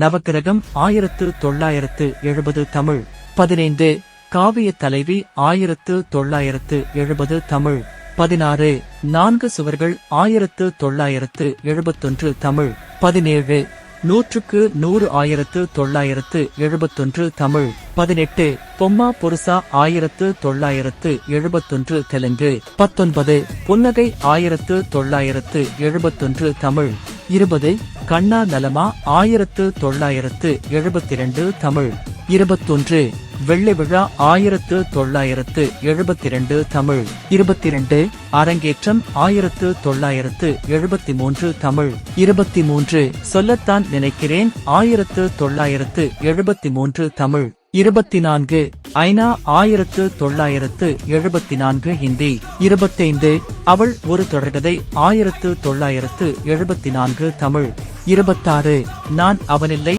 நவக்கிரகம் 1970 தமிழ். 15 காவிய தலைவி 1970 தமிழ். 16 4 சுவர்கள் 1971 தமிழ். 17 நூற்றுக்கு 100 1971 தமிழ். 18 பொம்மா பொருசா 1971 தெலுங்கு. 19 புன்னகை 1971 தமிழ். 20 கண்ணா நலமா 1972 தமிழ். 21 வெள்ளை விழா 1972 தமிழ். 22 அரங்கேற்றம் 1973 தமிழ். 23 சொல்லத்தான் நினைக்கிறேன் 1973 தமிழ். 24 ஐநா 1974 ஹிந்தி. 25 அவள் ஒரு தொடர்கதை 1974 தமிழ். 26 நான் அவனில்லை